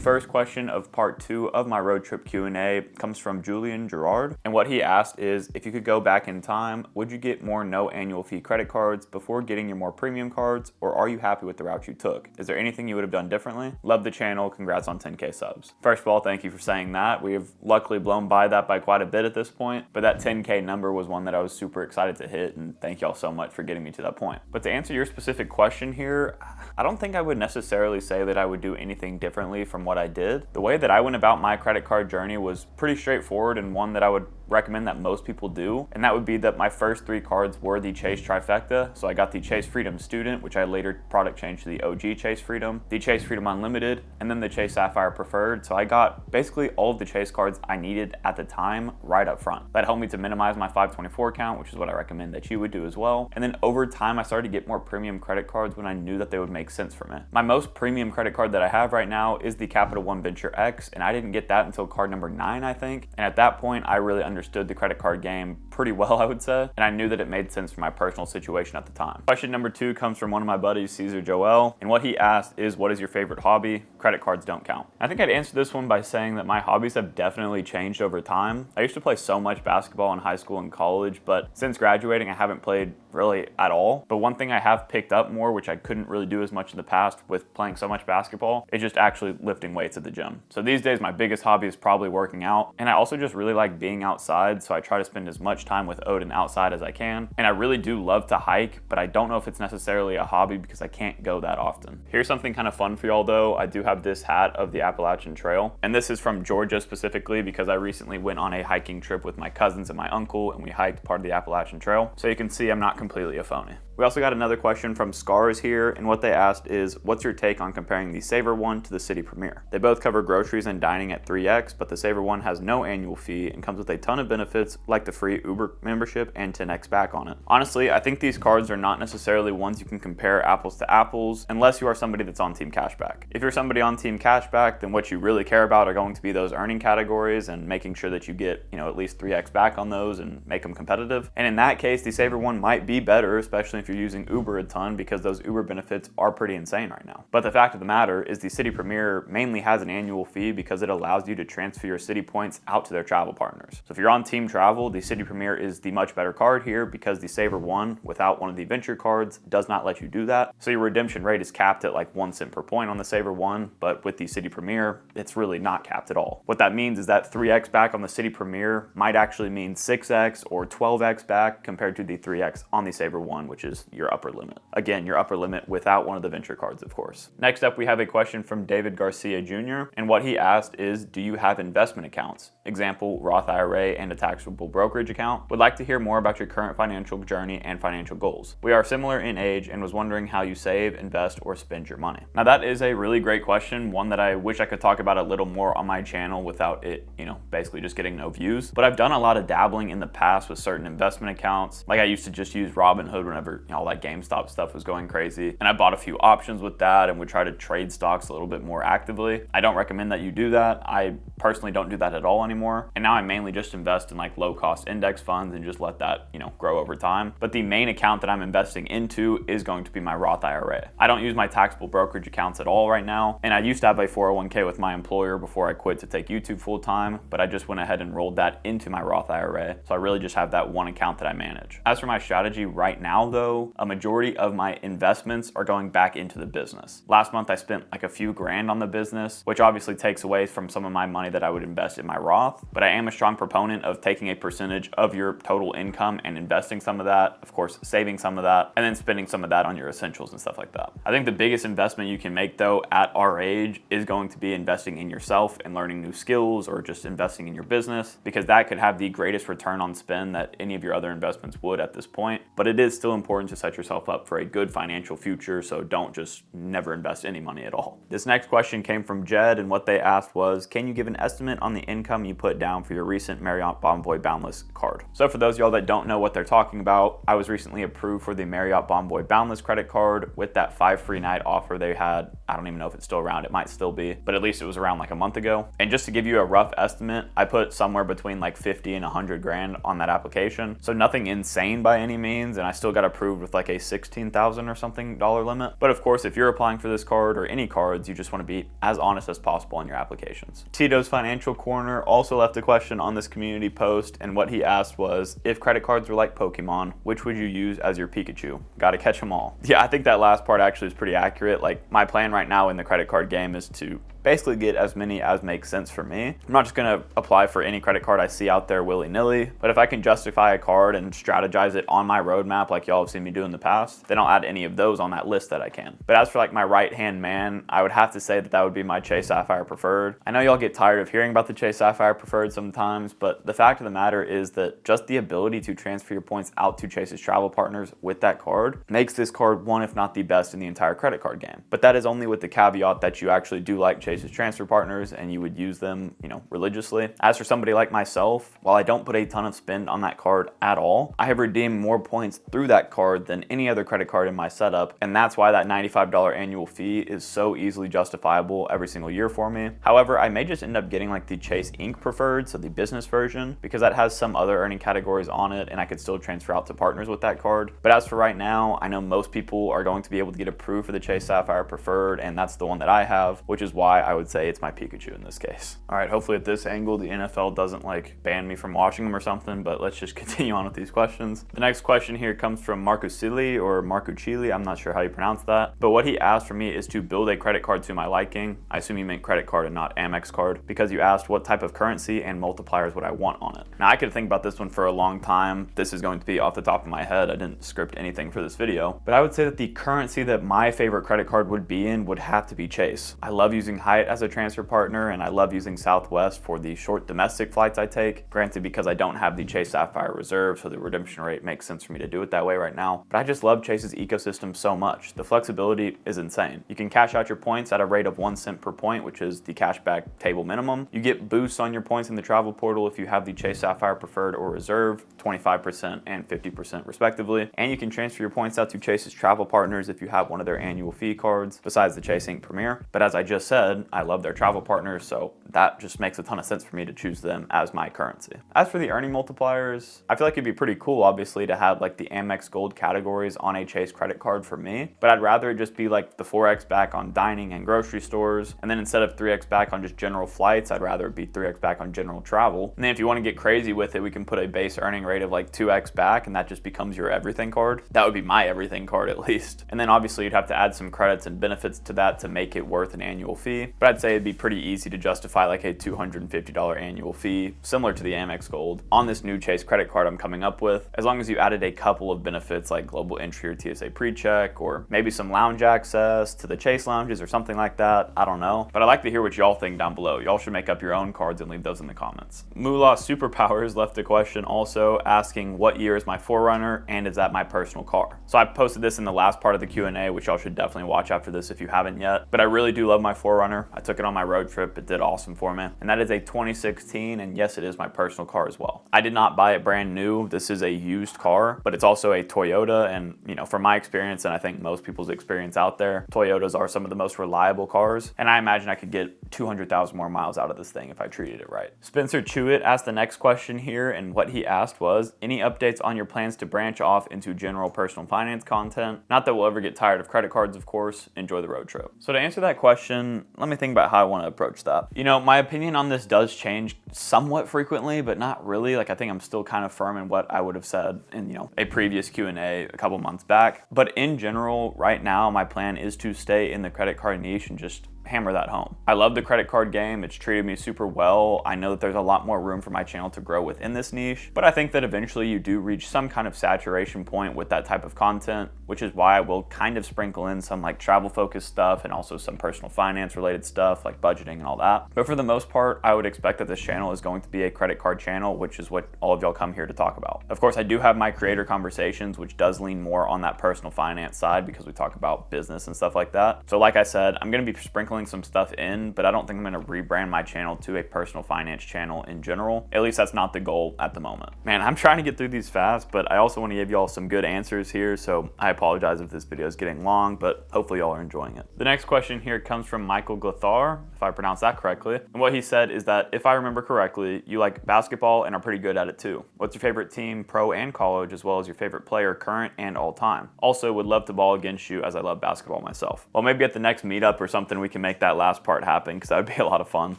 first question of part 2 of my road trip Q&A comes from Julian Gerard, and what he asked is, if you could go back in time, would you get more no annual fee credit cards before getting your more premium cards, or are you happy with the route you took? Is there anything you would have done differently? Love the channel, congrats on 10K subs. First of all, thank you for saying that. We have luckily blown by that by quite a bit at this point, but that 10K number was one that I was super excited to hit, and thank y'all so much for getting me to that point. But to answer your specific question here, I don't think I would necessarily say that I would do anything differently from what I did. The way that I went about my credit card journey was pretty straightforward, and one that I would recommend that most people do, and that would be that my first 3 cards were the Chase trifecta. So I got the Chase Freedom Student, which I later product changed to the OG Chase Freedom, the Chase Freedom Unlimited, and then the Chase Sapphire Preferred. So I got basically all of the Chase cards I needed at the time right up front. That helped me to minimize my 524 count, which is what I recommend that you would do as well. And then over time, I started to get more premium credit cards when I knew that they would make sense for me. My most premium credit card that I have right now is the Capital One Venture X, and I didn't get that until card number 9, I think. And at that point, I really understood the credit card game pretty well, I would say, and I knew that it made sense for my personal situation at the time. Question number 2 comes from one of my buddies, Caesar Joel, and what he asked is, what is your favorite hobby? Credit cards don't count. I think I'd answer this one by saying that my hobbies have definitely changed over time. I used to play so much basketball in high school and college, but since graduating, I haven't played really at all. But one thing I have picked up more, which I couldn't really do as much in the past with playing so much basketball, is just actually lifting weights at the gym. So these days, my biggest hobby is probably working out, and I also just really like being outside, so I try to spend as much time with Odin outside as I can. And I really do love to hike, but I don't know if it's necessarily a hobby because I can't go that often. Here's something kind of fun for y'all though. I do have this hat of the Appalachian Trail, and this is from Georgia specifically because I recently went on a hiking trip with my cousins and my uncle, and we hiked part of the Appalachian Trail. So you can see I'm not completely a phony. We also got another question from Scars here, and what they asked is, what's your take on comparing the Savor one to the Citi Premier? They both cover groceries and dining at 3x, but the Savor one has no annual fee and comes with a ton of benefits like the free Uber membership and 10x back on it. Honestly, I think these cards are not necessarily ones you can compare apples to apples unless you are somebody that's on Team Cashback. If you're somebody on Team Cashback, then what you really care about are going to be those earning categories and making sure that you get, at least 3x back on those and make them competitive. And in that case, the Savor one might be better, especially if you're using Uber a ton, because those Uber benefits are pretty insane right now. But the fact of the matter is the Citi Premier mainly has an annual fee because it allows you to transfer your Citi points out to their travel partners. So if you're on Team Travel, the Citi Premier is the much better card here because the Savor one, without one of the venture cards, does not let you do that. So your redemption rate is capped at like 1 cent per point on the Savor one, but with the Citi Premier, it's really not capped at all. What that means is that 3x back on the Citi Premier might actually mean 6x or 12x back compared to the 3x on the Savor one, which is your upper limit. Again, your upper limit without one of the venture cards, of course. Next up, we have a question from David Garcia Jr., and what he asked is, do you have investment accounts? Example, Roth IRA and a taxable brokerage account. Would like to hear more about your current financial journey and financial goals. We are similar in age and was wondering how you save, invest, or spend your money. Now that is a really great question, one that I wish I could talk about a little more on my channel without it, basically just getting no views. But I've done a lot of dabbling in the past with certain investment accounts. Like I used to just use Robinhood whenever, all that GameStop stuff was going crazy. And I bought a few options with that and would try to trade stocks a little bit more actively. I don't recommend that you do that. I personally don't do that at all anymore. And now I mainly just invest in like low cost index funds and just let that, grow over time. But the main account that I'm investing into is going to be my Roth IRA. I don't use my taxable brokerage accounts at all right now. And I used to have a 401k with my employer before I quit to take YouTube full time, but I just went ahead and rolled that into my Roth IRA. So I really just have that one account that I manage. As for my strategy right now though, a majority of my investments are going back into the business. Last month I spent like a few grand on the business, which obviously takes away from some of my money that I would invest in my Roth, but I am a strong proponent of taking a percentage of your total income and investing some of that, of course, saving some of that, and then spending some of that on your essentials and stuff like that. I think the biggest investment you can make though at our age is going to be investing in yourself and learning new skills, or just investing in your business, because that could have the greatest return on spend that any of your other investments would at this point. But it is still important to set yourself up for a good financial future, so don't just never invest any money at all. This next question came from Jed, and what they asked was, can you give an estimate on the income you put down for your recent Marriott Bonvoy Boundless card? So for those of y'all that don't know what they're talking about, I was recently approved for the Marriott Bonvoy Boundless credit card with that 5 free night offer they had. I don't even know if it's still around, it might still be, but at least it was around like a month ago. And just to give you a rough estimate, I put somewhere between like 50 and 100 grand on that application. So nothing insane by any means, and I still got approved approved with like a $16,000 or something limit. But of course, if you're applying for this card or any cards, you just want to be as honest as possible in your applications. Tito's Financial Corner also left a question on this community post, and what he asked was, if credit cards were like Pokemon, which would you use as your Pikachu? Gotta catch them all. Yeah, I think that last part actually is pretty accurate. Like, my plan right now in the credit card game is to basically get as many as makes sense for me. I'm not just gonna apply for any credit card I see out there willy-nilly, but if I can justify a card and strategize it on my roadmap like y'all have seen me do in the past, then I'll add any of those on that list that I can. But as for like my right-hand man, I would have to say that that would be my Chase Sapphire Preferred. I know y'all get tired of hearing about the Chase Sapphire Preferred sometimes, but the fact of the matter is that just the ability to transfer your points out to Chase's travel partners with that card makes this card one, if not the best in the entire credit card game. But that is only with the caveat that you actually do like Chase's transfer partners and you would use them, religiously. As for somebody like myself, while I don't put a ton of spend on that card at all, I have redeemed more points through that card than any other credit card in my setup, and that's why that $95 annual fee is so easily justifiable every single year for me. However, I may just end up getting like the Chase Inc. Preferred, so the business version, because that has some other earning categories on it and I could still transfer out to partners with that card. But as for right now, I know most people are going to be able to get approved for the Chase Sapphire Preferred, and that's the one that I have, which is why I would say it's my Pikachu in this case. All right, hopefully at this angle, the NFL doesn't like ban me from watching them or something, but let's just continue on with these questions. The next question here comes from Marcucili or Marcucili, I'm not sure how you pronounce that, but what he asked for me is to build a credit card to my liking. I assume you meant credit card and not Amex card, because you asked what type of currency and multipliers would I want on it. Now I could think about this one for a long time. This is going to be off the top of my head. I didn't script anything for this video, but I would say that the currency that my favorite credit card would be in would have to be Chase. I love using Hyatt as a transfer partner, and I love using Southwest for the short domestic flights I take. Granted, because I don't have the Chase Sapphire Reserve, so the redemption rate makes sense for me to do it that way right now. But I just love Chase's ecosystem so much. The flexibility is insane. You can cash out your points at a rate of 1 cent per point, which is the cashback table minimum. You get boosts on your points in the travel portal if you have the Chase Sapphire Preferred or Reserve, 25% and 50% respectively. And you can transfer your points out to Chase's travel partners if you have one of their annual fee cards, besides the Chase Inc. Premier. But as I just said, I love their travel partners, so that just makes a ton of sense for me to choose them as my currency. As for the earning multipliers, I feel like it'd be pretty cool, obviously, to have like the Amex Gold categories on a Chase credit card for me, but I'd rather it just be like the 4x back on dining and grocery stores, and then instead of 3x back on just general flights, I'd rather it be 3x back on general travel. And then if you want to get crazy with it, we can put a base earning rate of like 2x back, and that just becomes your everything card. That would be my everything card at least. And then obviously you'd have to add some credits and benefits to that to make it worth an annual fee, but I'd say it'd be pretty easy to justify like a $250 annual fee, similar to the Amex Gold, on this new Chase credit card I'm coming up with, as long as you added a couple of benefits like global entry or TSA pre-check, or maybe some lounge access to the Chase lounges or something like that. I don't know, but I'd like to hear what y'all think down below. Y'all should make up your own cards and leave those in the comments. Moolah Superpowers left a question also asking what year is my 4Runner and is that my personal car? So I posted this in the last part of the Q&A, which y'all should definitely watch after this if you haven't yet, but I really do love my 4Runner. I took it on my road trip. It did awesome for me, and that is a 2016, and yes, it is my personal car as well. I did not buy it brand new. This is a used car, but it's also a Toyota, and from my experience, and I think most people's experience out there, Toyotas are some of the most reliable cars, and I imagine I could get 200,000 more miles out of this thing if I treated it right. Spencer Chewit asked the next question here, and what he asked was, any updates on your plans to branch off into general personal finance content? Not that we'll ever get tired of credit cards, of course. Enjoy the road trip. So to answer that question, let me think about how I want to approach that. My opinion on this does change somewhat frequently, but not really. Like, I think I'm still kind of firm in what I would have said in, a previous Q&A a couple months back. But in general, right now, my plan is to stay in the credit card niche and just hammer that home. I love the credit card game. It's treated me super well. I know that there's a lot more room for my channel to grow within this niche, but I think that eventually you do reach some kind of saturation point with that type of content, which is why I will kind of sprinkle in some like travel focused stuff and also some personal finance related stuff like budgeting and all that. But for the most part, I would expect that this channel is going to be a credit card channel, which is what all of y'all come here to talk about. Of course, I do have my creator conversations, which does lean more on that personal finance side because we talk about business and stuff like that. So like I said, I'm going to be sprinkling sprinkling some stuff in, but I don't think I'm going to rebrand my channel to a personal finance channel in general. At least that's not the goal at the moment. Man, I'm trying to get through these fast, but I also want to give y'all some good answers here, so I apologize if this video is getting long, but hopefully y'all are enjoying it. The next question here comes from Michael Glathar, if I pronounced that correctly. And what he said is that, if I remember correctly, you like basketball and are pretty good at it too. What's your favorite team, pro and college, as well as your favorite player, current and all time? Also, would love to ball against you as I love basketball myself. Well, maybe at the next meetup or something, we can make that last part happen, because that would be a lot of fun.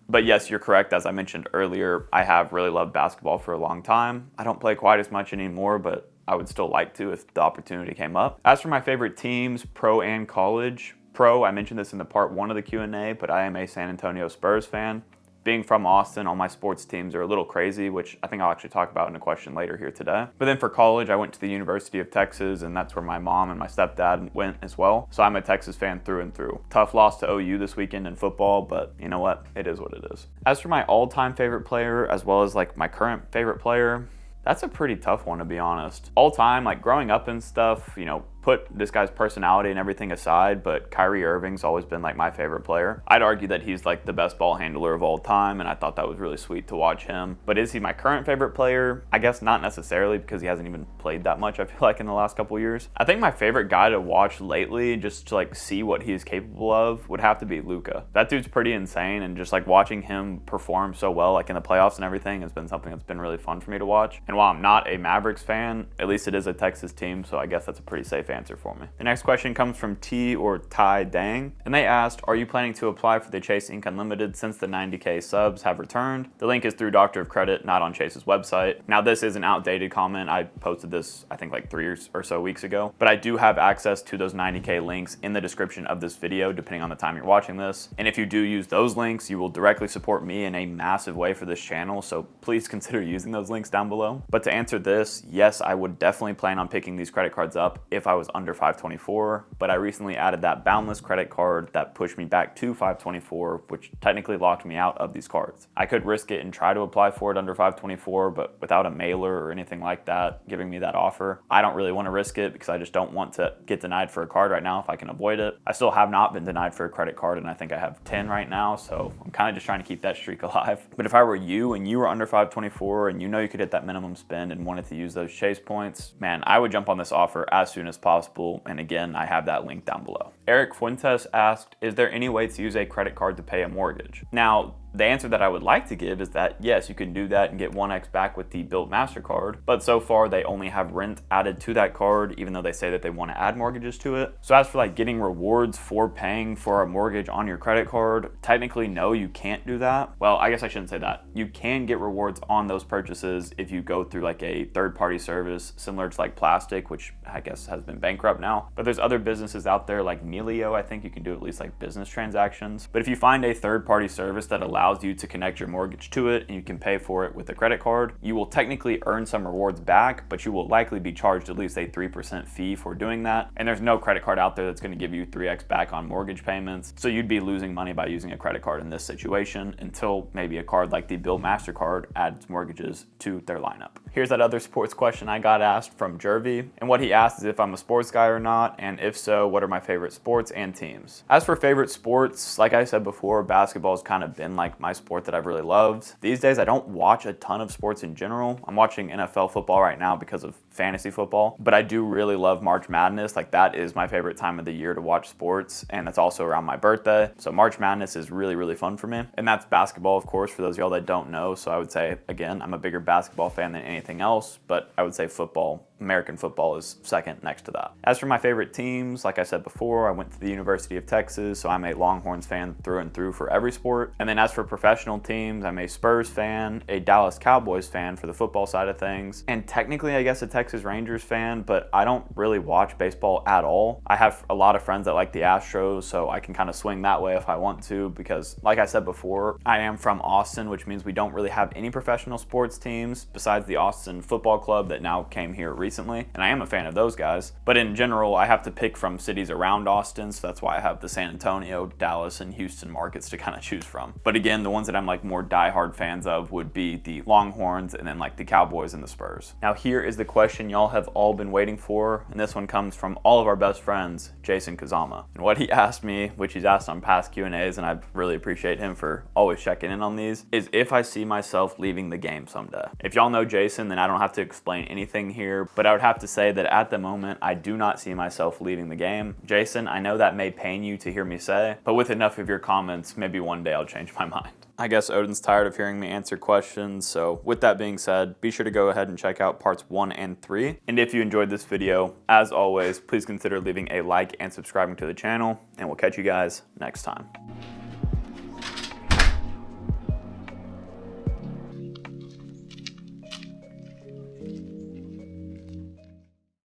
But yes, you're correct. As I mentioned earlier, I have really loved basketball for a long time. I don't play quite as much anymore, but I would still like to if the opportunity came up. As for my favorite teams, pro and college, pro, I mentioned this in the part 1 of the Q&A, but I am a San Antonio Spurs fan. Being from Austin, all my sports teams are a little crazy, which I think I'll actually talk about in a question later here today. But then for college, I went to the University of Texas, and that's where my mom and my stepdad went as well. So I'm a Texas fan through and through. Tough loss to OU this weekend in football, but you know what? It is what it is. As for my all-time favorite player, as well as like my current favorite player, that's a pretty tough one, to be honest. All time, like growing up and stuff, you know, put this guy's personality and everything aside, but Kyrie Irving's always been like my favorite player. I'd argue that he's like the best ball handler of all time, and I thought that was really sweet to watch him. But is he my current favorite player? I guess not necessarily, because he hasn't even played that much, I feel like, in the last couple years. I think my favorite guy to watch lately, just to like see what he's capable of, would have to be Luka. That dude's pretty insane, and just like watching him perform so well, like in the playoffs and everything, has been something that's been really fun for me to watch. And while I'm not a Mavericks fan, at least it is a Texas team, so I guess that's a pretty safe answer for me. The next question comes from T or Ty Dang, and they asked, are you planning to apply for the Chase Inc. Unlimited since the 90K subs have returned? The link is through Doctor of Credit, not on Chase's website. Now, this is an outdated comment. I posted this, I think, like 3 or so weeks ago, but I do have access to those 90K links in the description of this video, depending on the time you're watching this. And if you do use those links, you will directly support me in a massive way for this channel, so please consider using those links down below. But to answer this, yes, I would definitely plan on picking these credit cards up if I was under 524, but I recently added that Boundless credit card that pushed me back to 524, which technically locked me out of these cards. I could risk it and try to apply for it under 524, but without a mailer or anything like that giving me that offer, I don't really want to risk it, because I just don't want to get denied for a card right now if I can avoid it. I still have not been denied for a credit card, and I think I have 10 right now, so I'm kind of just trying to keep that streak alive. But if I were you and you were under 524 and you know you could hit that minimum spend and wanted to use those Chase points, man, I would jump on this offer as soon as possible. And again, I have that link down below. Eric Fuentes asked, is there any way to use a credit card to pay a mortgage? Now, the answer that I would like to give is that yes, you can do that and get 1x back with the Built MasterCard, but so far they only have rent added to that card, even though they say that they want to add mortgages to it. So as for like getting rewards for paying for a mortgage on your credit card, technically no, you can't do that. Well, I guess I shouldn't say that. You can get rewards on those purchases if you go through like a third-party service similar to like Plastic, which I guess has been bankrupt now. But there's other businesses out there like Melio, I think you can do at least like business transactions. But if you find a third-party service that allows you to connect your mortgage to it and you can pay for it with a credit card, you will technically earn some rewards back, but you will likely be charged at least a 3% fee for doing that. And there's no credit card out there that's going to give you 3x back on mortgage payments. So you'd be losing money by using a credit card in this situation, until maybe a card like the Built MasterCard adds mortgages to their lineup. Here's that other sports question I got asked from Jervy, and what he asked is if I'm a sports guy or not, and if so, what are my favorite sports and teams? As for favorite sports, like I said before, basketball has kind of been like my sport that I've really loved. These days, I don't watch a ton of sports in general. I'm watching NFL football right now because of fantasy football, but I do really love March Madness. Like, that is my favorite time of the year to watch sports, and that's also around my birthday. So March Madness is really, really fun for me. And that's basketball, of course, for those of y'all that don't know. So I would say, again, I'm a bigger basketball fan than anything else, but I would say football, American football, is second next to that. As for my favorite teams, like I said before, I went to the University of Texas, so I'm a Longhorns fan through and through for every sport. And then as for professional teams, I'm a Spurs fan, a Dallas Cowboys fan for the football side of things, and technically I guess a Texas Rangers fan, but I don't really watch baseball at all. I have a lot of friends that like the Astros, so I can kind of swing that way if I want to, because like I said before, I am from Austin, which means we don't really have any professional sports teams besides the Austin Football Club that now came here recently. recently, and I am a fan of those guys. But in general, I have to pick from cities around Austin, so that's why I have the San Antonio, Dallas, and Houston markets to kind of choose from. But again, the ones that I'm like more diehard fans of would be the Longhorns and then like the Cowboys and the Spurs. Now here is the question y'all have all been waiting for, and this one comes from all of our best friends, Jason Kazama. And what he asked me, which he's asked on past Q&As, and I really appreciate him for always checking in on these, is if I see myself leaving the game someday. If y'all know Jason, then I don't have to explain anything here, but I would have to say that at the moment, I do not see myself leaving the game. Jason, I know that may pain you to hear me say, but with enough of your comments, maybe one day I'll change my mind. I guess Odin's tired of hearing me answer questions, so with that being said, be sure to go ahead and check out parts 1 and 3. And if you enjoyed this video, as always, please consider leaving a like and subscribing to the channel, and we'll catch you guys next time.